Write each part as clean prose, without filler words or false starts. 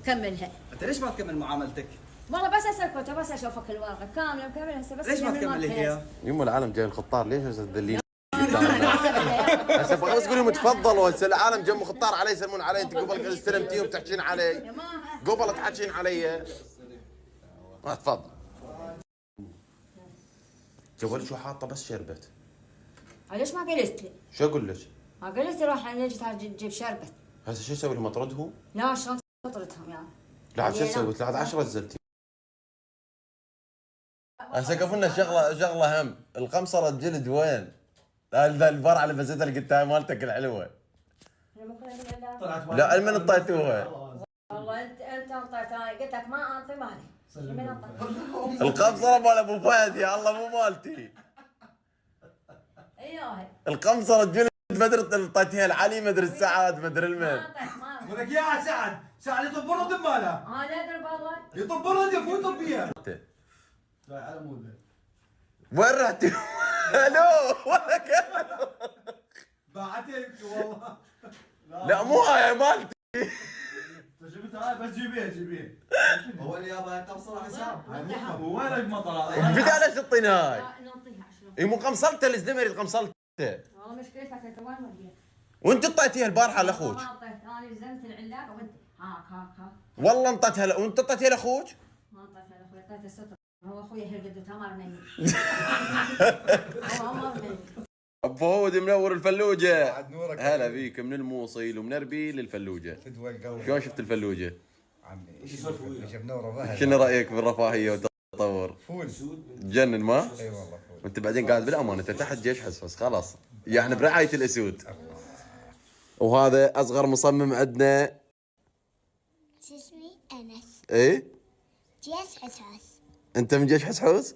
تكملها. انت ليش ما تكمل معاملتك؟ والله بس اسالك بس اشوفك الورقه كامله مكمله هسه بس. ليش ما تكمل لي اياها؟ يما العالم جاي الخطار ليش تدلين؟ هسه بغيت تقول لهم تفضلوا هسه العالم جم خطار علي يسلمون علي انت قبل استلمتيهم تحكين علي قبل تحكين علي ما تفضل جوال شو حاطه بس شربت ليش ما قلت لي؟ شو اقول لك؟ ما قلت لي روح نجي تجيب شربت. هسه شو اسوي لهم اطردهم؟ لا شلون تطردهم يعني؟ لا عاد شو سويت؟ لا عاد 10 نزلتي هسه قفلنا شغله هم القمصره جلد وين؟ ذا البرعه اللي بزيتها القتايه مالتك الحلوه لا من انطيتوها؟ والله انت انطيتها قلت لك ما انطي مالي. من انطي؟ القمصره مال ابو فهد يا الله مو مالتي. ايوه القمصره جلد مدري انطيتها العلي مدري السعد مدري المن. ولك يا سعد يطب الردم ماله. انا ادري والله. يطب الردم مو يطب بيها. على موده. وين رحتي؟ الو ولا كيف؟ باعتك والله. لا مو هاي مالتي. جبتها بس جيبيها. هو اللي يابا تبصر حساب. وين المطر؟ البدايه ليش تعطيني هاي؟ نعطيها شنو؟ اي مو قمصلته الزمري قمصلته. والله مشكلتك انت وين وديت؟ وانت اعطيتيها البارحه لاخوك. ما اعطيت انا لزمت العلاقه وانت هاك. والله انطيتها وانت اعطيتها لاخوك؟ ما اعطيتها لاخوي اعطيتها الستر. هو اخوي هي قدتها ما رميني. هو ما رميني. ابو هود منور الفلوجه. بعد نورك. هلا فيك من الموصل ومن اربيل للفلوجه. فدوى القلب. شلون شفت الفلوجه؟ عمي ايش منوره بها. شنو رايك بالرفاهيه والتطور؟ فول. تجنن ما؟ اي والله فول. وانت بعدين قاعد بالامان انت تحت جيش حسفس خلاص. يا احنا برعايه الاسود. وهذا اصغر مصمم عندنا. شو اسمي؟ انس. ايه؟ جيش حساس. انت من جيش حسحوس؟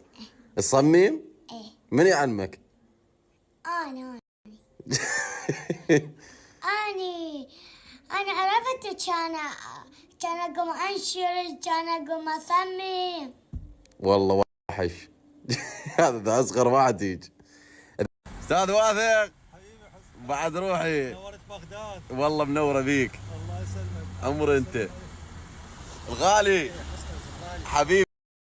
تصمم؟ ايه. من يعلمك؟ انا انا عرفت كان اقوم انشر كان اقوم اصمم. والله وحش. هذا اصغر واحد يجي. استاذ واثق بعد روحي نورت بغداد. والله منوره بيك. الله يسلمك. عمر انت الغالي حبيبي.